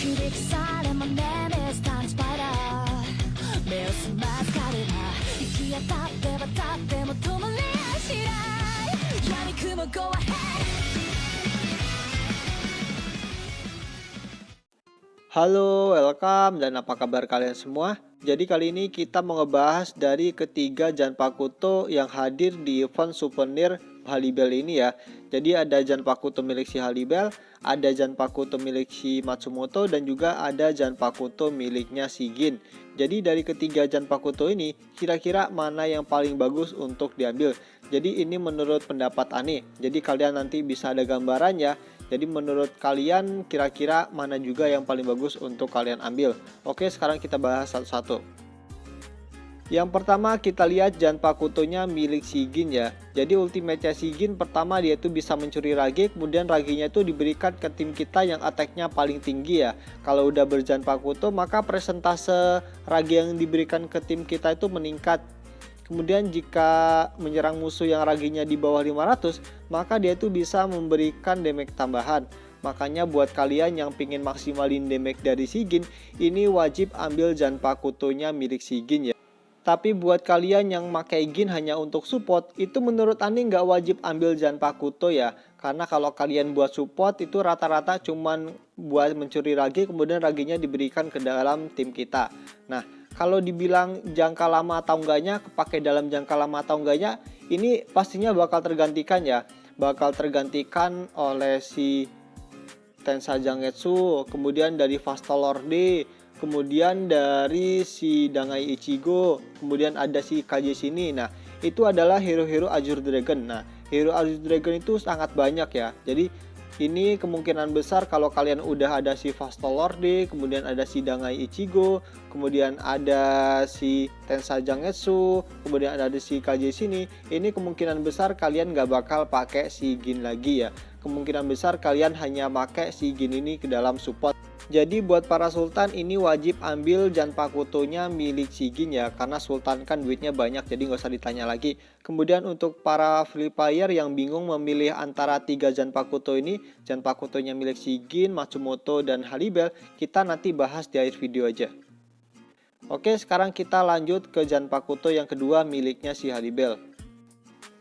響くサイレンもねミスタースパイダー目を澄ます彼ら行き当たって渡っても止まりやしない闇雲 Go ahead. Halo, welcome dan apa kabar kalian semua? Jadi kali ini kita mau ngebahas dari ketiga Zanpakuto yang hadir di event souvenir Haribel ini ya. Jadi ada Zanpakuto milik si Haribel, ada Zanpakuto milik si Matsumoto, dan juga ada Zanpakuto miliknya si Gin. Jadi dari ketiga Zanpakuto ini, kira-kira mana yang paling bagus untuk diambil? Jadi ini menurut pendapat Ani. Jadi kalian nanti bisa ada gambarannya. Jadi menurut kalian kira-kira mana juga yang paling bagus untuk kalian ambil? Oke, sekarang kita bahas satu-satu. Yang pertama kita lihat Zanpakutonya milik si Gin ya. Jadi ultimate-nya si Gin pertama dia tuh bisa mencuri rage, kemudian ragenya itu diberikan ke tim kita yang attack-nya paling tinggi ya. Kalau udah berZanpakuto maka presentase rage yang diberikan ke tim kita itu meningkat. Kemudian jika menyerang musuh yang ragenya di bawah 500, maka dia tuh bisa memberikan damage tambahan. Makanya buat kalian yang pingin maksimalin damage dari si Gin, ini wajib ambil Zanpakutonya milik si Gin ya. Tapi buat kalian yang pakai Gin hanya untuk support, itu menurut Ani nggak wajib ambil Zanpakuto ya. Karena kalau kalian buat support itu rata-rata cuman buat mencuri rage, kemudian ragenya diberikan ke dalam tim kita. Nah, kalau dibilang jangka lama atau enggaknya, kepake dalam jangka lama atau enggaknya, ini pastinya bakal tergantikan ya. Bakal tergantikan oleh si Tensa Zangetsu, kemudian dari Vasto Lorde, kemudian dari si Dangai Ichigo, kemudian ada si Kaji sini. Nah, itu adalah hero-hero Azure Dragon. Nah, hero Azure Dragon itu sangat banyak ya. Jadi ini kemungkinan besar kalau kalian udah ada si Vasto Lorde, kemudian ada si Dangai Ichigo, kemudian ada si Tensa Zangetsu, kemudian ada si KJ sini. Ini kemungkinan besar kalian gak bakal pakai si Gin lagi ya. Kemungkinan besar kalian hanya pakai si Gin ini ke dalam support. Jadi buat para sultan ini wajib ambil Zanpakutonya milik si Gin ya. Karena sultan kan duitnya banyak, jadi nggak usah ditanya lagi. Kemudian untuk para free player yang bingung memilih antara 3 Zanpakuto ini, Zanpakutonya milik si Gin, Matsumoto, dan Haribel, kita nanti bahas di akhir video aja. Oke, sekarang kita lanjut ke Zanpakuto yang kedua miliknya si Haribel.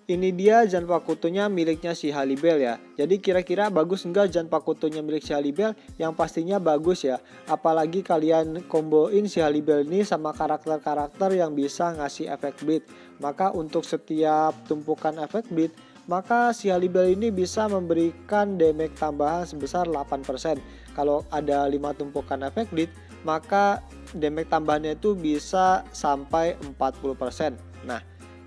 Ini dia Zanpakutonya miliknya si Haribel ya. Jadi kira-kira bagus enggak Zanpakutonya milik si Haribel? Yang pastinya bagus ya. Apalagi kalian komboin si Haribel ini sama karakter-karakter yang bisa ngasih efek bleed. Maka untuk setiap tumpukan efek bleed, maka si Haribel ini bisa memberikan damage tambahan sebesar 8%. Kalau ada 5 tumpukan efek bleed, maka damage tambahannya itu bisa sampai 40%. Nah,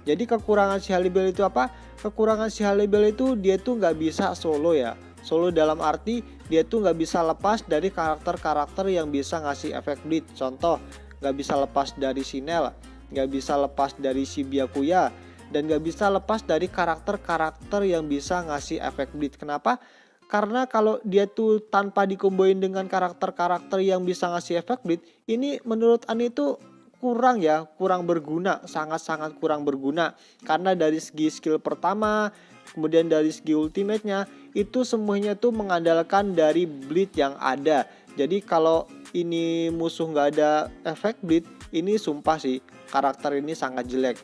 jadi kekurangan si Haribel itu apa? Kekurangan si Haribel itu dia tuh nggak bisa solo ya. Solo dalam arti dia tuh nggak bisa lepas dari karakter-karakter yang bisa ngasih efek bleed. Contoh, nggak bisa lepas dari Sinel, nggak bisa lepas dari si Byakuya, dan nggak bisa lepas dari karakter-karakter yang bisa ngasih efek bleed. Kenapa? Karena kalau dia tuh tanpa dikomboin dengan karakter-karakter yang bisa ngasih efek bleed, ini menurut Ani tuh kurang berguna, sangat-sangat kurang berguna. Karena dari segi skill pertama, kemudian dari segi ultimate-nya, itu semuanya tuh mengandalkan dari bleed yang ada. Jadi kalau ini musuh nggak ada efek bleed, ini sumpah sih karakter ini sangat jelek.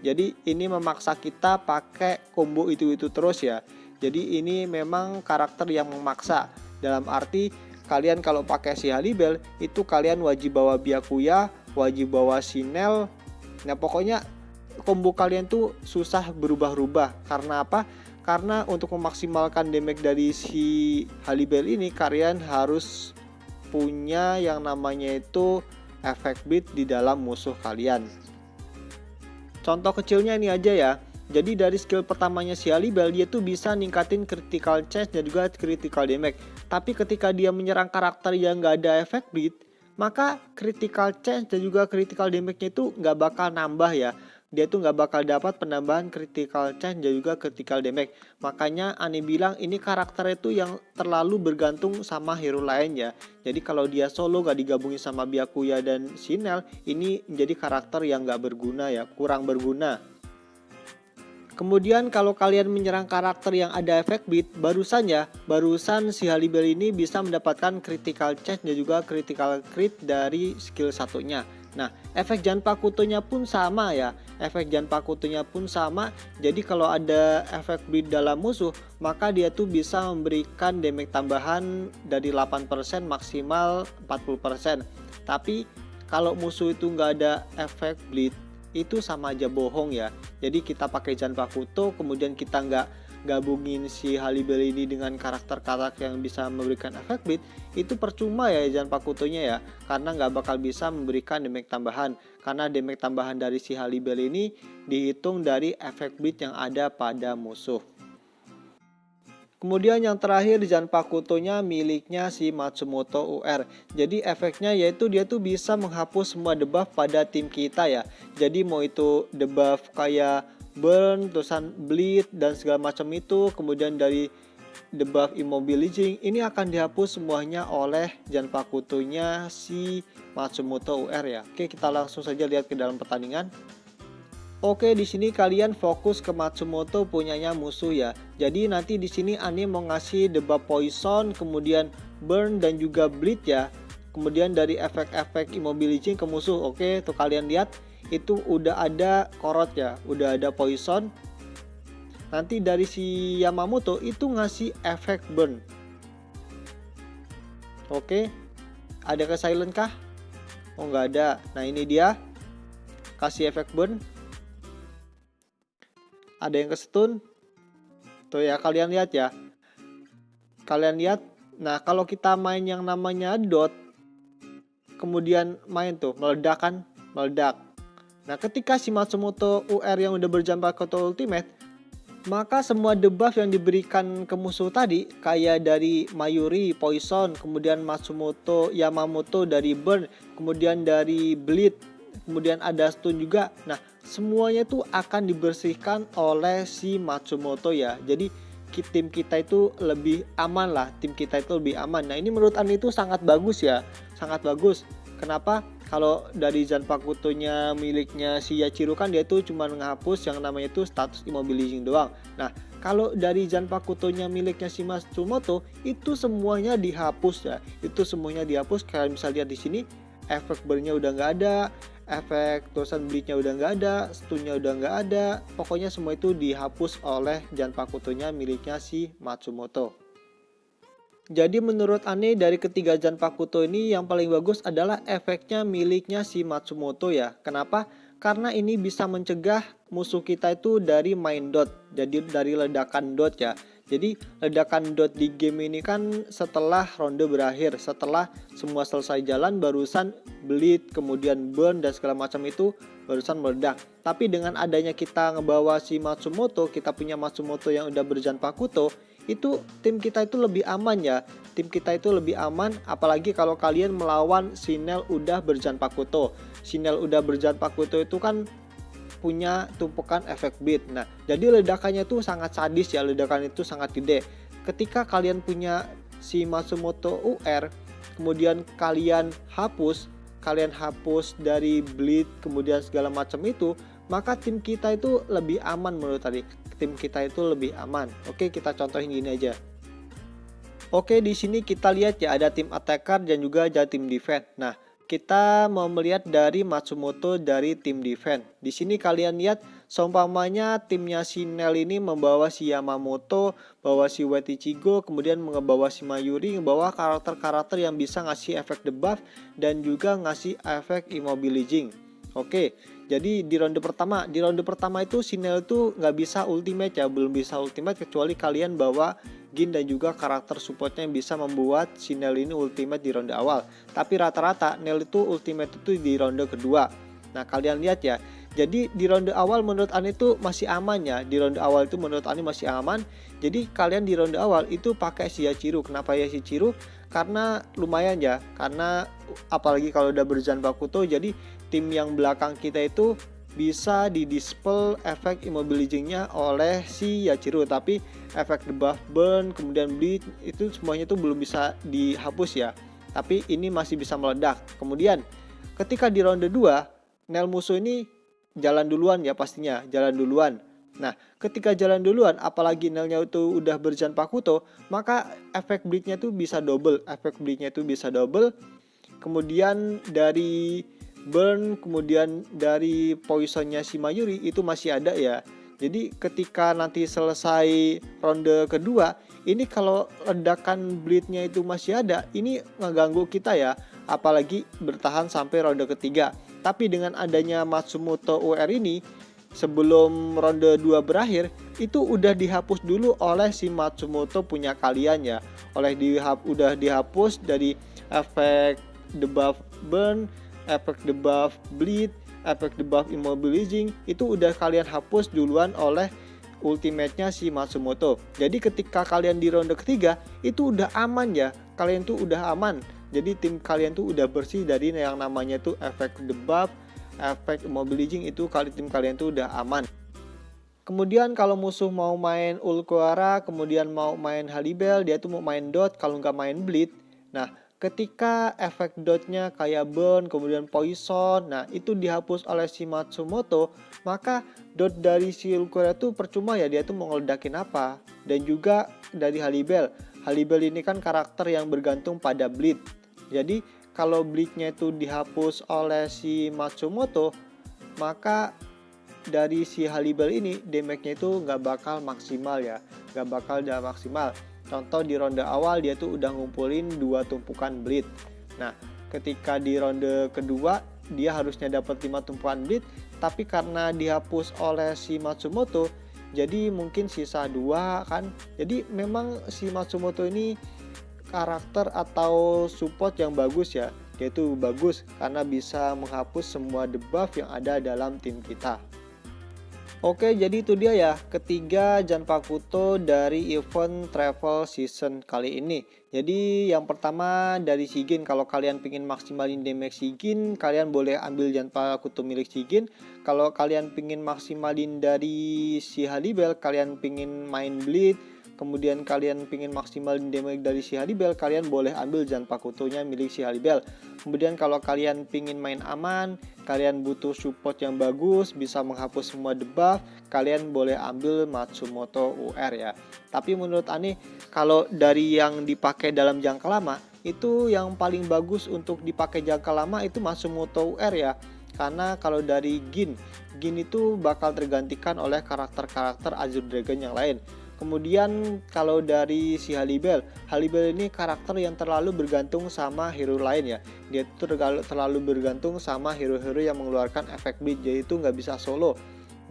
Jadi ini memaksa kita pakai combo itu terus ya. Jadi ini memang karakter yang memaksa. Dalam arti kalian kalau pakai si Haribel itu kalian wajib bawa Byakuya, wajib bawa Sinel. Nah pokoknya combo kalian tuh susah berubah-ubah. Karena apa? Karena untuk memaksimalkan damage dari si Haribel ini kalian harus punya yang namanya itu efek bleed di dalam musuh kalian. Contoh kecilnya ini aja ya. Jadi dari skill pertamanya si Haribel dia tuh bisa ningkatin critical chance dan juga critical damage. Tapi ketika dia menyerang karakter yang gak ada efek bleed, maka critical chance dan juga critical damage-nya itu gak bakal nambah ya. Dia tuh gak bakal dapat penambahan critical chance dan juga critical damage. Makanya Ani bilang ini karakter itu yang terlalu bergantung sama hero lain ya. Jadi kalau dia solo gak digabungin sama Byakuya dan Sinel, ini menjadi karakter yang gak berguna ya, kurang berguna. Kemudian kalau kalian menyerang karakter yang ada efek bleed, barusan si Halibel ini bisa mendapatkan critical chance dan juga critical crit dari skill satunya. Nah, efek Janpa Kutonya pun sama ya. Efek Janpa Kutonya pun sama. Jadi kalau ada efek bleed dalam musuh, maka dia tuh bisa memberikan damage tambahan dari 8% maksimal 40%. Tapi kalau musuh itu nggak ada efek bleed, itu sama aja bohong ya. Jadi kita pakai Janpa Kuto, kemudian kita nggak gabungin si Halibel ini dengan karakter-karakter yang bisa memberikan efek bleed, itu percuma ya Janpa Kutonya ya, karena nggak bakal bisa memberikan damage tambahan, karena damage tambahan dari si Halibel ini dihitung dari efek bleed yang ada pada musuh. Kemudian yang terakhir Janpa Kutonya miliknya si Matsumoto UR. Jadi efeknya yaitu dia tuh bisa menghapus semua debuff pada tim kita ya. Jadi mau itu debuff kayak burn, terusan bleed dan segala macam itu, kemudian dari debuff immobilizing, ini akan dihapus semuanya oleh Janpa Kutonya si Matsumoto UR ya. Oke, kita langsung saja lihat ke dalam pertandingan. Oke, di sini kalian fokus ke Matsumoto punyanya musuh ya. Jadi nanti di sini Ane mau ngasih debuff poison, kemudian burn dan juga bleed ya. Kemudian dari efek-efek immobilizing ke musuh. Oke, tuh kalian lihat itu udah ada korot ya, udah ada poison. Nanti dari si Yamamoto itu ngasih efek burn. Oke, ada ke silent kah? Oh nggak ada. Nah ini dia kasih efek burn. Ada yang ke stun. Tuh ya, kalian lihat ya. Kalian lihat. Nah, kalau kita main yang namanya dot, kemudian main tuh meledak kan, meledak. Nah, ketika si Matsumoto UR yang udah berjampa Koto Ultimate, maka semua debuff yang diberikan ke musuh tadi, kayak dari Mayuri Poison, kemudian Matsumoto Yamamoto dari Burn, kemudian dari Bleed, kemudian ada stun juga. Nah, semuanya itu akan dibersihkan oleh si Matsumoto ya. Jadi tim kita itu lebih aman lah. Tim kita itu lebih aman. Nah ini menurut Ane itu sangat bagus ya. Sangat bagus. Kenapa? Kalau dari Janpa Kutonya miliknya si Yachiru kan dia itu cuma menghapus yang namanya itu status immobilizing doang. Nah kalau dari Janpa Kutonya miliknya si Matsumoto itu semuanya dihapus ya. Itu semuanya dihapus. Kalian bisa lihat di sini efek burn-nya udah nggak ada, efek terusan bleed-nya udah nggak ada, stun-nya udah nggak ada. Pokoknya semua itu dihapus oleh Janpa Kutonya miliknya si Matsumoto. Jadi menurut Ane dari ketiga Janpa Kuto ini yang paling bagus adalah efeknya miliknya si Matsumoto ya. Kenapa? Karena ini bisa mencegah musuh kita itu dari main dot, jadi dari ledakan dot ya. Jadi ledakan dot di game ini kan setelah ronde berakhir, setelah semua selesai jalan barusan bleed, kemudian burn dan segala macam itu barusan meledak. Tapi dengan adanya kita ngebawa si Matsumoto, kita punya Matsumoto yang udah berjanpa kuto, itu tim kita itu lebih aman ya. Tim kita itu lebih aman, apalagi kalau kalian melawan Sinel udah berjanpa kuto. Sinel udah berjanpa kuto itu kan punya tumpukan efek beat. Nah, jadi ledakannya itu sangat sadis ya, ledakan itu sangat gede. Ketika kalian punya si Matsumoto UR, kemudian kalian hapus dari bleed, kemudian segala macam itu, maka tim kita itu lebih aman menurut tadi. Tim kita itu lebih aman. Oke, kita contohin gini aja. Oke, di sini kita lihat ya ada tim attacker dan juga ada tim defense. Nah, kita mau melihat dari Matsumoto dari tim defense. Di sini kalian lihat seumpamanya timnya si Nel ini membawa si Yamamoto, bawa si White Ichigo, kemudian membawa si Mayuri, membawa karakter-karakter yang bisa ngasih efek debuff dan juga ngasih efek immobilizing. Oke, jadi di ronde pertama itu si Nel itu nggak bisa ultimate ya, belum bisa ultimate kecuali kalian bawa Gin dan juga karakter supportnya yang bisa membuat si Nel ini ultimate di ronde awal. Tapi rata-rata Nel itu ultimate itu di ronde kedua. Nah kalian lihat ya, jadi di ronde awal menurut Ane itu masih aman ya. Di ronde awal itu menurut Ane masih aman. Jadi kalian di ronde awal itu pakai si Yachiru. Kenapa ya si Yachiru? Karena lumayan ya, karena apalagi kalau udah berjanpa kuto, jadi tim yang belakang kita itu bisa didispel efek immobilizingnya oleh si Yachiru. Tapi efek debuff burn, kemudian bleed, itu semuanya itu belum bisa dihapus ya. Tapi ini masih bisa meledak. Kemudian ketika di ronde 2, Nel musuh ini jalan duluan ya pastinya, jalan duluan. Nah, ketika jalan duluan, apalagi Nelnya itu udah berjanpakuto, maka efek bleednya itu bisa double. Kemudian dari burn, kemudian dari poisonnya si Mayuri itu masih ada ya. Jadi ketika nanti selesai ronde kedua, ini kalau ledakan bleednya itu masih ada, ini ngeganggu kita ya. Apalagi bertahan sampai ronde ketiga. Tapi dengan adanya Matsumoto UR ini, sebelum ronde 2 berakhir, itu udah dihapus dulu oleh si Matsumoto punya kalian ya. Udah dihapus dari efek debuff burn, efek debuff bleed, efek debuff immobilizing, itu udah kalian hapus duluan oleh ultimate-nya si Matsumoto. Jadi ketika kalian di ronde ketiga, itu udah aman ya. Kalian tuh udah aman. Jadi tim kalian tuh udah bersih dari yang namanya tuh efek debuff, efek immobilizing, itu tim kalian tuh udah aman. Kemudian kalau musuh mau main Ulquiorra, kemudian mau main Halibel, dia tuh mau main dot, kalau nggak main bleed. Nah, ketika efek dotnya kayak burn, kemudian poison, nah itu dihapus oleh si Matsumoto, maka dot dari si Ulquiorra tuh percuma ya, dia tuh mau ngeledakin apa. Dan juga dari Halibel ini kan karakter yang bergantung pada bleed. Jadi kalau bleednya itu dihapus oleh si Matsumoto, maka dari si Halibel ini damage-nya itu nggak bakal maksimal ya, Contoh di ronde awal dia tuh udah ngumpulin 2 tumpukan bleed. Nah, ketika di ronde kedua dia harusnya dapat 5 tumpukan bleed, tapi karena dihapus oleh si Matsumoto, jadi mungkin sisa 2 kan. Jadi memang si Matsumoto ini karakter atau support yang bagus ya. Dia itu bagus karena bisa menghapus semua debuff yang ada dalam tim kita. Oke, jadi itu dia ya ketiga Janpakuto dari event travel season kali ini. Jadi yang pertama dari Shigin, kalau kalian pengen maksimalin damage Shigin, kalian boleh ambil Janpakuto milik Shigin. Kalau kalian pengen maksimalin dari si Halibel, kalian pengen main bleed, kemudian kalian pengen maksimalin damage dari si Halibel, kalian boleh ambil Janpakutonya milik si Halibel. Kemudian kalau kalian pengen main aman, kalian butuh support yang bagus, bisa menghapus semua debuff, kalian boleh ambil Matsumoto UR ya. Tapi menurut Ani, kalau dari yang dipakai dalam jangka lama, itu yang paling bagus untuk dipakai jangka lama itu Matsumoto UR ya. Karena kalau dari Gin itu bakal tergantikan oleh karakter-karakter Azure Dragon yang lain. Kemudian kalau dari si Halibel ini karakter yang terlalu bergantung sama hero lain ya. Dia itu terlalu bergantung sama hero-hero yang mengeluarkan efek bleed, jadi itu nggak bisa solo.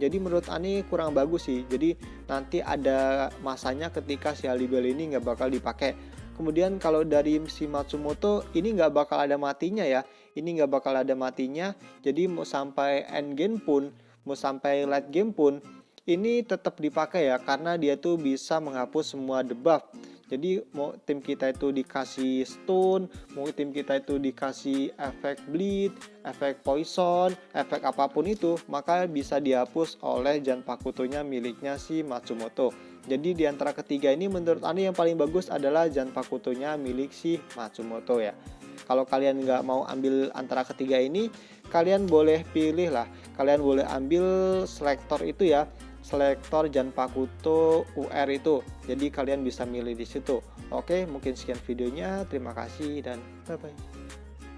Jadi menurut Ani kurang bagus sih. Jadi nanti ada masanya ketika si Halibel ini nggak bakal dipakai. Kemudian kalau dari si Matsumoto ini nggak bakal ada matinya ya. Jadi mau sampai end game pun, mau sampai late game pun, ini tetap dipakai ya, karena dia tuh bisa menghapus semua debuff. Jadi mau tim kita itu dikasih stun, mau tim kita itu dikasih efek bleed, efek poison, efek apapun itu, maka bisa dihapus oleh Janpakutonya miliknya si Matsumoto. Jadi di antara ketiga ini menurut Ani yang paling bagus adalah Janpakutonya milik si Matsumoto ya. Kalau kalian nggak mau ambil antara ketiga ini, kalian boleh pilih lah, kalian boleh ambil selektor itu ya, selektor Janpakuto UR itu. Jadi kalian bisa milih di situ. Oke, mungkin sekian videonya. Terima kasih dan bye bye.